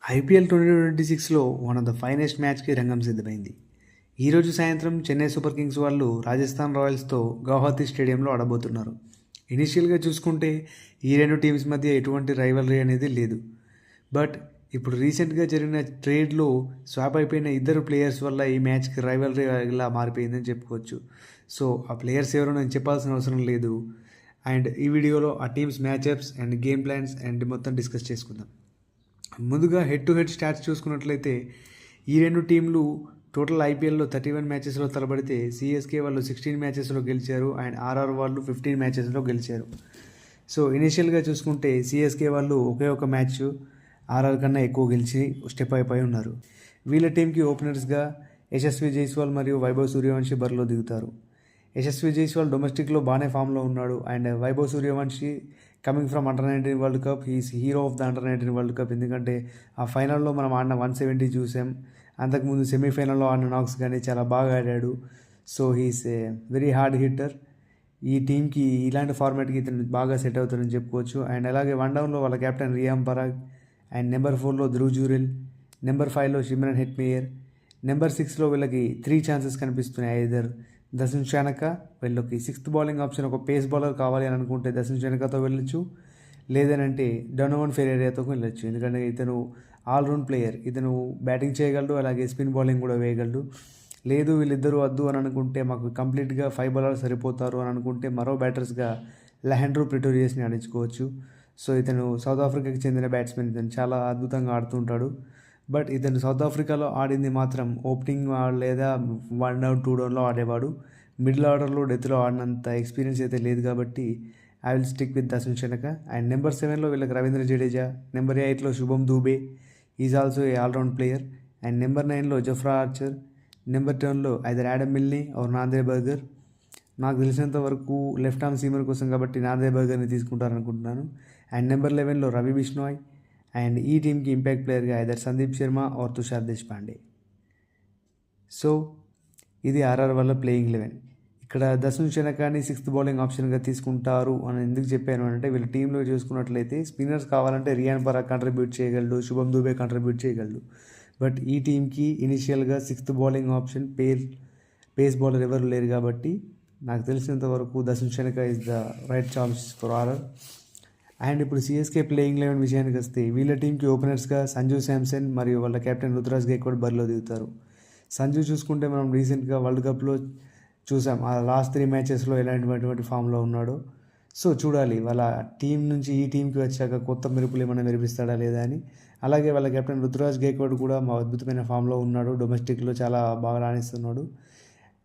IPL 2026లో one of the finest మ్యాచ్కి రంగం సిద్ధమైంది. ఈరోజు సాయంత్రం చెన్నై సూపర్ కింగ్స్ వాళ్ళు రాజస్థాన్ రాయల్స్తో గౌహతి స్టేడియంలో ఆడబోతున్నారు. ఇనిషియల్గా చూసుకుంటే ఈ రెండు టీమ్స్ మధ్య ఎటువంటి రైవలరీ అనేది లేదు. బట్ ఇప్పుడు రీసెంట్గా జరిగిన ట్రేడ్లో స్వాప్ అయిపోయిన ఇద్దరు ప్లేయర్స్ వల్ల ఈ మ్యాచ్కి రైవలరీ ఇలా మారిపోయిందని చెప్పుకోవచ్చు. సో ఆ ప్లేయర్స్ ఎవరో నేను చెప్పాల్సిన అవసరం లేదు. అండ్ ఈ వీడియోలో ఆ teams matchups and game plans and మొత్తం డిస్కస్ చేసుకుందాం. ముందుగా హెడ్ టు హెడ్ స్టాట్స్ చూసుకున్నట్లయితే ఈ రెండు టీంలు టోటల్ ఐపీఎల్లో 31 మ్యాచెస్లో తలబడితే సిఎస్కే వాళ్ళు 16 మ్యాచెస్లో గెలిచారు అండ్ ఆర్ఆర్ వాళ్ళు 15 మ్యాచెస్లో గెలిచారు. సో ఇనిషియల్గా చూసుకుంటే సిఎస్కే వాళ్ళు ఒకే ఒక మ్యాచ్ ఆర్ఆర్ కన్నా ఎక్కువ గెలిచి స్టెప్ అయిపోయి ఉన్నారు. వీళ్ళ టీంకి ఓపెనర్స్గా యశస్వి జైస్వాల్ మరియు వైభవ్ సూర్యవంశీ బరిలో దిగుతారు. యశస్వి జైస్వాల్ డొమెస్టిక్లో బాగానే ఫామ్లో ఉన్నాడు and Vaibhav Suryavanshi coming from under-19 world cup he's hero of the under-19 world cup. ఎందుకంటే ఆ ఫైనల్లో మనం ఆడిన 170 చూసాం. అంతకుముందు సెమీఫైనల్లో ఆడిన నాక్స్ కానీ చాలా బాగా ఆడాడు. So he's a very hard hitter. ఈ టీంకి ఇలాంటి ఫార్మాట్కి ఇతను బాగా సెట్ అవుతారని చెప్పుకోవచ్చు. అండ్ అలాగే వన్ డౌన్లో వాళ్ళ captain Riyan Parag and number 4లో ధ్రువ్ జూరెల్, నెంబర్ 5లో సిమ్రన్ హెట్మేయర్, నెంబర్ 6లో వీళ్ళకి 3 ఛాన్సెస్ కనిపిస్తున్నాయి. ఐదర్ దశన్ షానక, వీళ్ళకి 6th బౌలింగ్ ఆప్షన్ ఒక పేస్ బౌలర్ కావాలి అని అనుకుంటే దశన్ షానకతో వెళ్ళొచ్చు, లేదనంటే డొనోవన్ ఫెరేరాతో వెళ్ళొచ్చు. ఎందుకంటే ఇతను ఆల్రౌండ్ ప్లేయర్, ఇతను బ్యాటింగ్ చేయగలడు, అలాగే స్పిన్ బౌలింగ్ కూడా వేయగలడు. లేదు వీళ్ళిద్దరూ వద్దు అని అనుకుంటే మాకు కంప్లీట్గా 5 బౌలర్స్ సరిపోతారు అని అనుకుంటే మరో బ్యాటర్స్గా లెహండ్రో ప్రిటోరియస్ని ఆడించుకోవచ్చు. సో ఇతను సౌత్ ఆఫ్రికాకి చెందిన బ్యాట్స్మెన్. ఇతను చాలా అద్భుతంగా ఆడుతుంటాడు. బట్ ఇతను సౌత్ ఆఫ్రికాలో ఆడింది మాత్రం ఓపెనింగ్ లేదా 1 డౌన్ 2 డౌన్లో ఆడేవాడు. మిడిల్ ఆర్డర్లో డెత్లో ఆడినంత ఎక్స్పీరియన్స్ అయితే లేదు కాబట్టి I will stick with Dasun Shanaka. And number 7లో వీళ్ళకి రవీంద్ర జడేజా, నెంబర్ 8లో Shubham Dube, is also a all round player. And number 9లో జఫ్రా ఆర్చర్, నెంబర్ 10లో either Adam Milne or Nandre Burger. నాకు తెలిసినంత వరకు లెఫ్ట్ ఆర్మ్ సీమర్ కోసం కాబట్టి నాంద్రే బర్గర్ని తీసుకుంటారనుకుంటున్నాను. అండ్ నెంబర్ 11లో రవి బిష్నాయ్. అండ్ ఈ టీంకి ఇంపాక్ట్ ప్లేయర్గా either Sandeep Sharma or Tushar Deshpande. So ఇది ఆర్ఆర్ వల్ల ప్లేయింగ్ 11. ఇక్కడ దశన్ షనకాని 6th బౌలింగ్ ఆప్షన్గా తీసుకుంటారు అని ఎందుకు చెప్పాను అంటే వీళ్ళ టీంలో చూసుకున్నట్లయితే స్పిన్నర్స్ కావాలంటే రియాన్ పరాగ్ కంట్రిబ్యూట్ చేయగలడు, శుభం దూబే కంట్రిబ్యూట్ చేయగలడు. బట్ ఈ టీంకి ఇనిషియల్గా 6th bowling option pace bowler ఎవరు లేరు కాబట్టి నాకు తెలిసినంత వరకు Dasun Shanaka is the right choice for RR. And ఇప్పుడు సిఎస్కే ప్లేయింగ్ 11 విషయానికి వస్తే వీళ్ళ టీంకి ఓపెనర్స్గా సంజు శాంసన్ మరియు వాళ్ళ కెప్టెన్ రుతురాజ్ గైక్వాడ్ బరిలో దిగుతారు. సంజు చూసుకుంటే మనం రీసెంట్గా వరల్డ్ కప్లో చూసాం ఆ లాస్ట్ 3 మ్యాచెస్లో ఎలాంటి ఫామ్లో ఉన్నాడో. సో చూడాలి వాళ్ళ టీం నుంచి ఈ టీంకి వచ్చాక కొత్త మెరుపులు ఏమైనా మెరిపిస్తాడా లేదా అని. అలాగే వాళ్ళ కెప్టెన్ రుతురాజ్ గైక్వాడ్ కూడా మా అద్భుతమైన ఫామ్లో ఉన్నాడు, డొమెస్టిక్లో చాలా బాగా రాణిస్తున్నాడు.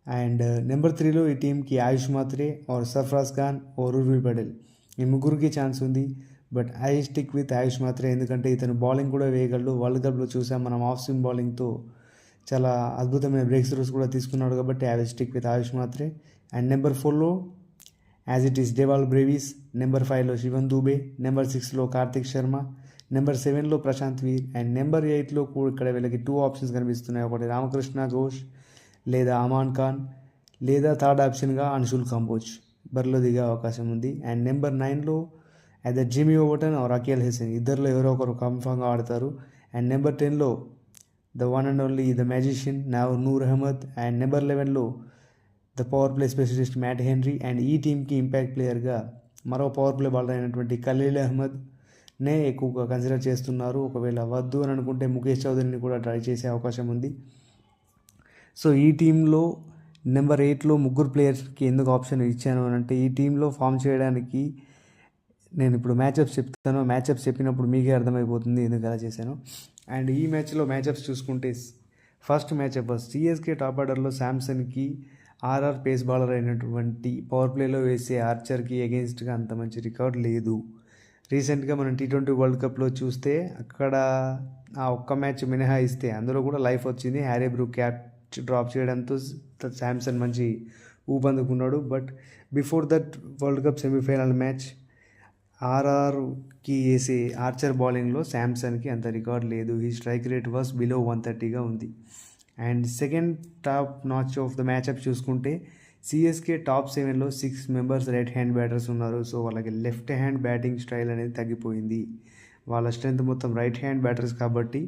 అండ్ నెంబర్ 3లో ఈ టీంకి ఆయుష్ మాత్రే ఆర్ సర్ఫరాజ్ ఖాన్ ఆర్ ఉర్వి పటేల్, ఈ ముగ్గురికి ఛాన్స్ ఉంది. But I stick with Ayush మాత్రే, ఎందుకంటే ఇతను బౌలింగ్ కూడా వేయగలడు. వరల్డ్ కప్లో చూసాం మనం ఆఫ్ స్పిన్ బౌలింగ్తో చాలా అద్భుతమైన బ్రేక్ త్రూస్ కూడా తీసుకున్నాడు కాబట్టి I will stick with Ayush Mhatre. And number 4లో as it is Dewald Brevis, number 5లో శివన్ దూబే, నెంబర్ 6లో కార్తిక్ శర్మ, నెంబర్ 7లో ప్రశాంత్ వీర్. అండ్ నెంబర్ 8లో కూడా ఇక్కడ వీళ్ళకి 2 ఆప్షన్స్ కనిపిస్తున్నాయి. ఒకటి రామకృష్ణ ఘోష్ లేదా అమాన్ ఖాన్, లేదా థర్డ్ ఆప్షన్గా అన్షుల్ కంబోజ్ బరిలో దిగే అవకాశం ఉంది. అండ్ నెంబర్ 9లో either Jamie Overton or Akeal Hosein, ఇద్దరిలో ఎవరో ఒకరు కన్ఫామ్గా ఆడతారు. అండ్ నెంబర్ 10లో the one and only the magician Noor Ahmad. And number 11లో the power play specialist Matt Henry. And ఈ టీంకి ఇంపాక్ట్ ప్లేయర్గా మరో పవర్ ప్లే బౌలర్ అయినటువంటి ఖలీల్ అహ్మద్నే ఎక్కువగా కన్సిడర్ చేస్తున్నారు. ఒకవేళ వద్దు అని అనుకుంటే ముఖేష్ చౌదరిని కూడా ట్రై చేసే అవకాశం ఉంది. సో ఈ టీంలో నెంబర్ 8లో ముగ్గురు ప్లేయర్స్కి ఎందుకు ఆప్షన్ ఇచ్చాను అని అంటే ఈ టీంలో ఫామ్ చేయడానికి నేను ఇప్పుడు మ్యాచప్స్ చెప్తాను. మ్యాచప్స్ చెప్పినప్పుడు మీకే అర్థమైపోతుంది ఎందుకు అలా చేశాను. అండ్ ఈ మ్యాచ్లో మ్యాచప్స్ చూసుకుంటే ఫస్ట్ మ్యాచప్ సిఎస్కే టాప్ ఆర్డర్లో శాంసన్కి ఆర్ఆర్ పేస్ బౌలర్ అయినటువంటి పవర్ ప్లేలో వేసే ఆర్చర్కి అగెన్స్ట్గా అంత మంచి రికార్డ్ లేదు. రీసెంట్గా మనం T20 వరల్డ్ కప్లో చూస్తే అక్కడ ఆ ఒక్క మ్యాచ్ మినహాయిస్తే అందులో కూడా లైఫ్ వచ్చింది. హ్యారీ బ్రూక్ క్యాచ్ డ్రాప్ చేయడంతో శాంసన్ మంచి ఊపందుకున్నాడు. But before that world cup semifinal match ఆర్ఆర్కి వేసే ఆర్చర్ బౌలింగ్లో శాంసన్కి అంత రికార్డ్ లేదు. ఈ స్ట్రైక్ రేట్ వాస్ బిలో 130గా ఉంది. And second top notch of the matchup చూసుకుంటే సిఎస్కే టాప్ 7లో 6 మెంబర్స్ రైట్ హ్యాండ్ బ్యాటర్స్ ఉన్నారు. సో వాళ్ళకి లెఫ్ట్ హ్యాండ్ బ్యాటింగ్ స్టైల్ అనేది తగ్గిపోయింది. వాళ్ళ స్ట్రెంత్ మొత్తం రైట్ హ్యాండ్ బ్యాటర్స్ కాబట్టి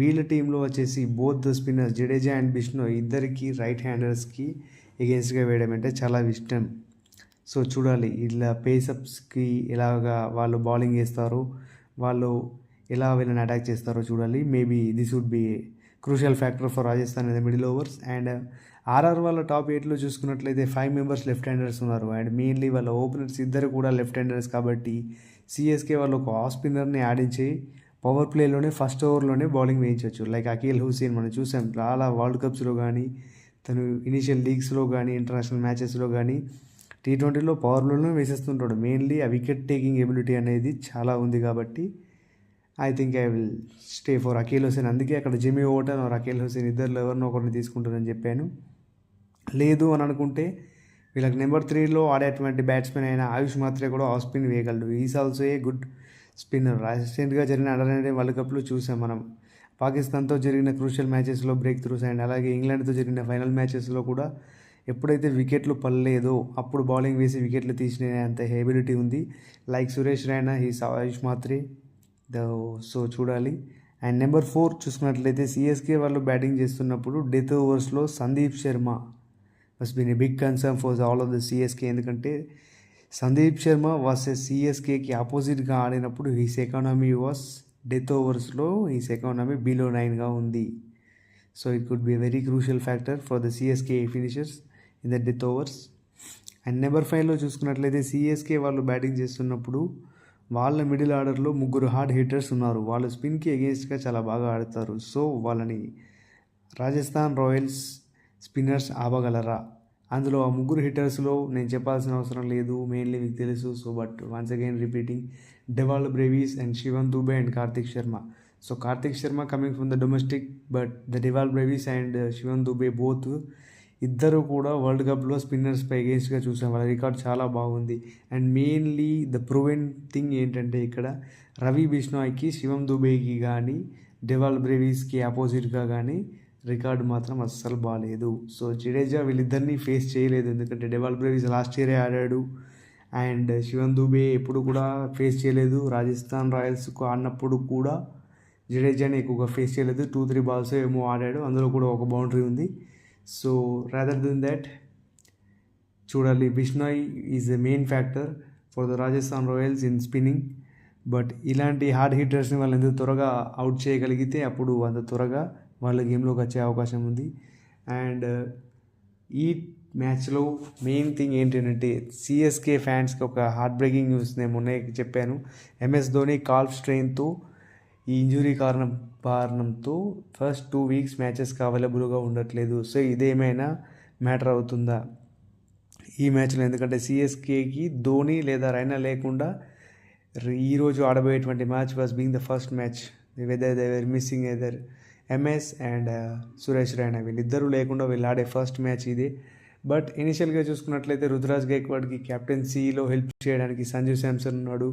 వీళ్ళ టీంలో వచ్చేసి both the spinners Jadeja and Bishnoi ఇద్దరికి రైట్ హ్యాండర్స్కి ఎగెన్స్ట్గా వేయడం అంటే చాలా ఇష్టం. సో చూడాలి ఇలా పేసప్స్కి ఎలాగా వాళ్ళు బౌలింగ్ వేస్తారో, వాళ్ళు ఎలా వీళ్ళని అటాక్ చేస్తారో చూడాలి. Maybe this would be crucial factor for Rajasthan in the middle overs. And RR వాళ్ళ టాప్ 8లో చూసుకున్నట్లయితే 5 మెంబర్స్ లెఫ్ట్ హ్యాండర్స్ ఉన్నారు. అండ్ మెయిన్లీ వాళ్ళ ఓపెనర్స్ ఇద్దరు కూడా లెఫ్ట్ హ్యాండర్స్ కాబట్టి సిఎస్కే వాళ్ళు ఒక ఆఫ్ స్పిన్నర్ని ఆడించి పవర్ ప్లేలోనే ఫస్ట్ ఓవర్లోనే బౌలింగ్ వేయించవచ్చు. లైక్ అకీల్ హుసేన్ మనం చూసాం చాలా వరల్డ్ కప్స్లో కానీ, తను ఇనిషియల్ లీగ్స్లో కానీ, ఇంటర్నేషనల్ మ్యాచెస్లో కానీ, T20లో పవర్ ప్లేలోనే వేసేస్తుంటాడు. మెయిన్లీ ఆ వికెట్ టేకింగ్ ఎబిలిటీ అనేది చాలా ఉంది కాబట్టి I think I will stay for Akeal Hosein. అందుకే అక్కడ Jamie Overton or Akeal Hosein ఇద్దరు ఎవరినో ఒకరిని తీసుకుంటానని చెప్పాను. లేదు అని అనుకుంటే వీళ్ళకి నెంబర్ 3లో ఆడేటువంటి బ్యాట్స్మెన్ అయిన ఆయుష్ మాత్రే కూడా ఆఫ్ స్పిన్ వేయగలడు. Is also a good spinner. రీసెంట్గా జరిగిన అండర్-19 వరల్డ్ కప్లో చూసాం మనం. పాకిస్తాన్తో జరిగిన క్రూషియల్ మ్యాచెస్లో బ్రేక్ త్రూస్ అండ్ అలాగే ఇంగ్లాండ్తో జరిగిన ఫైనల్ మ్యాచెస్లో కూడా ఎప్పుడైతే వికెట్లు పడలేదో అప్పుడు బౌలింగ్ వేసి వికెట్లు తీసిన అంత ఎబిలిటీ ఉంది. లైక్ సురేష్ రైనా, ఆయుష్ మాత్రే. సో చూడాలి. అండ్ నెంబర్ 4 చూసుకున్నట్లయితే సిఎస్కే వాళ్ళు బ్యాటింగ్ చేస్తున్నప్పుడు డెత్ ఓవర్స్లో Sandeep Sharma must been a big concern for all of the CSK. ఎందుకంటే సందీప్ శర్మ వర్సెస్ సిఎస్కేకి ఆపోజిట్గా ఆడినప్పుడు హీస్ ఎకానమీ వాస్ డెత్ ఓవర్స్లో హీస్ ఎకానమీ బిలో 9గా ఉంది. So it could be very crucial factor for the CSK finishers in the death overs. And number 5లో చూసుకున్నట్లయితే CSK వాళ్ళు బ్యాటింగ్ చేస్తున్నప్పుడు వాళ్ళ మిడిల్ ఆర్డర్లో 3 హార్డ్ హిట్టర్స్ ఉన్నారు. వాళ్ళు స్పిన్కి ఎగెన్స్ట్గా చాలా బాగా ఆడతారు. సో వాళ్ళని రాజస్థాన్ రాయల్స్ స్పిన్నర్స్ ఆపగలరా? అందులో ఆ 3 హిట్టర్స్లో నేను చెప్పాల్సిన అవసరం లేదు, మెయిన్లీ మీకు తెలుసు. So but once again repeating, Dewald Brevis and Shivam Dube and Kartik Sharma. So Kartik Sharma coming from the domestic, but the Dewald Brevis and Shivam Dube both ఇద్దరు కూడా వరల్డ్ కప్లో స్పిన్నర్స్పై ఎగెన్స్ట్గా చూసాం. వాళ్ళ రికార్డ్ చాలా బాగుంది. And mainly the proven thing ఏంటంటే ఇక్కడ రవి బిష్నాయ్కి, శివమ్ దుబేకి కానీ, డెవాల్డ్ బ్రేవీస్కి ఆపోజిట్గా కానీ రికార్డు మాత్రం అస్సలు బాగాలేదు. సో జడేజా వీళ్ళిద్దరినీ ఫేస్ చేయలేదు. ఎందుకంటే డెవాల్డ్ బ్రేవీస్ లాస్ట్ ఇయరే ఆడాడు అండ్ శివమ్ దూబే ఎప్పుడు కూడా ఫేస్ చేయలేదు. రాజస్థాన్ రాయల్స్కు ఆడినప్పుడు కూడా జడేజాని ఎక్కువగా ఫేస్ చేయలేదు. 2-3 బాల్స్ ఏమో ఆడాడు, అందులో కూడా ఒక బౌండరీ ఉంది. సో రాదర్ దెన్ దాట్ చూడాలి. Bishnoi is the main factor for the Rajasthan Royals in spinning. But ఇలాంటి హార్డ్ హిట్టర్స్ని వాళ్ళు ఎంత త్వరగా అవుట్ చేయగలిగితే అప్పుడు అంత త్వరగా వాళ్ళ గేమ్లోకి వచ్చే అవకాశం ఉంది. అండ్ ఈ మ్యాచ్లో మెయిన్ థింగ్ ఏంటంటే సిఎస్కే ఫ్యాన్స్కి ఒక హార్ట్ బ్రేకింగ్ న్యూస్ నేను మొన్నే చెప్పాను. ఎంఎస్ ధోని కాల్ఫ్ స్ట్రెయిన్తో ఈ ఇంజురీ కారణంతో ఫస్ట్ 2 వీక్స్ మ్యాచెస్కి అవైలబుల్గా ఉండట్లేదు. సో ఇదేమైనా మ్యాటర్ అవుతుందా ఈ మ్యాచ్లో? ఎందుకంటే సిఎస్కేకి ధోని లేదా రైనా లేకుండా ఈరోజు ఆడబోయేటువంటి match was being the first match. Whether they were missing either MS and Suresh Raina, వీళ్ళిద్దరూ లేకుండా వీళ్ళు ఆడే ఫస్ట్ మ్యాచ్ ఇదే. బట్ ఇనిషియల్గా చూసుకున్నట్లయితే రుతురాజ్ గైక్వాడ్కి కెప్టెన్సీలో హెల్ప్ చేయడానికి సంజు శాంసన్ ఉన్నాడు.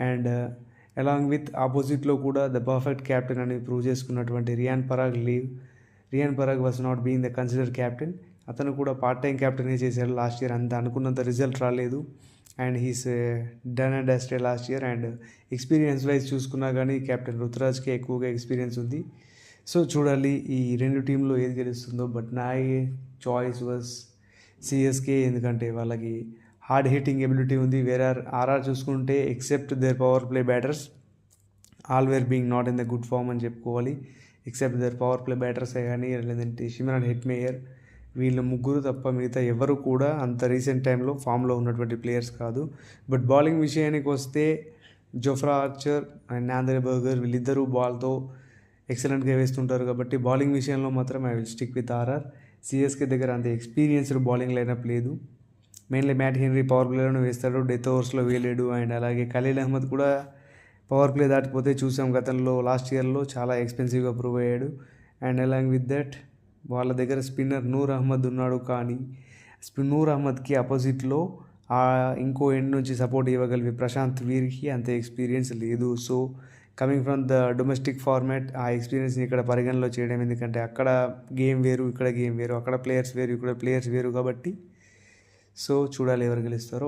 అండ్ అలాంగ్ విత్ ఆపోజిట్లో కూడా ద పర్ఫెక్ట్ క్యాప్టెన్ అని ప్రూవ్ చేసుకున్నటువంటి Riyan Parag was not being the consider captain. అతను కూడా పార్ట్ టైం క్యాప్టెనే చేశాడు లాస్ట్ ఇయర్. అంత అనుకున్నంత రిజల్ట్ రాలేదు. And he's done and dusted last year. And experience wise చూసుకున్నా కానీ కెప్టెన్ రుతురాజ్కే ఎక్కువగా ఎక్స్పీరియన్స్ ఉంది. సో చూడాలి ఈ 2 టీంలో ఏది గెలుస్తుందో. బట్ నా చాయిస్ వాజ్ సిఎస్కే, ఎందుకంటే వాళ్ళకి హార్డ్ హిట్టింగ్ ఎబిలిటీ ఉంది. వేరే ఆర్ఆర్ చూసుకుంటే except their power play batters all were being not in the good form అని చెప్పుకోవాలి. ఎక్సెప్ట్ దేర్ పవర్ ప్లే బ్యాటర్సే కానీ, లేదంటే షిమ్రాన్ హెట్మేయర్, వీళ్ళు 3 తప్ప మిగతా ఎవరు కూడా అంత రీసెంట్ టైంలో ఫామ్లో ఉన్నటువంటి ప్లేయర్స్ కాదు. బట్ బౌలింగ్ విషయానికి వస్తే Jofra Archer and Nandre Burger వీళ్ళిద్దరూ బాల్తో ఎక్సలెంట్గా వేస్తుంటారు. కాబట్టి బౌలింగ్ విషయంలో మాత్రం I will stick with RR. CSK దగ్గర అంత ఎక్స్పీరియన్స్డ్ బౌలింగ్ లైనప్ లేదు. మెయిన్లీ మ్యాట్ హెన్రీ పవర్ ప్లేలోనే వేస్తాడు, డెత్ ఓవర్స్లో వేయలేడు. అండ్ అలాగే ఖలీల్ అహ్మద్ కూడా పవర్ ప్లే దాటిపోతే చూసాం గతంలో లాస్ట్ ఇయర్లో చాలా ఎక్స్పెన్సివ్గా ప్రూవ్ అయ్యాడు. అండ్ అలాంగ్ విత్ దట్ వాళ్ళ దగ్గర స్పిన్నర్ నూర్ అహ్మద్ ఉన్నాడు. కానీ నూర్ అహ్మద్కి అపోజిట్లో ఇంకో ఎండ్ నుంచి సపోర్ట్ ఇవ్వగలిగే ప్రశాంత్ వీర్కి అంత ఎక్స్పీరియన్స్ లేదు. So coming from the domestic format ఆ ఎక్స్పీరియన్స్ని ఇక్కడ పరిగణలో చేయడం, ఎందుకంటే అక్కడ గేమ్ వేరు, ఇక్కడ గేమ్ వేరు, అక్కడ ప్లేయర్స్ వేరు, ఇక్కడ ప్లేయర్స్ వేరు. కాబట్టి సో చూడాలి ఎవరు గెలుస్తారో.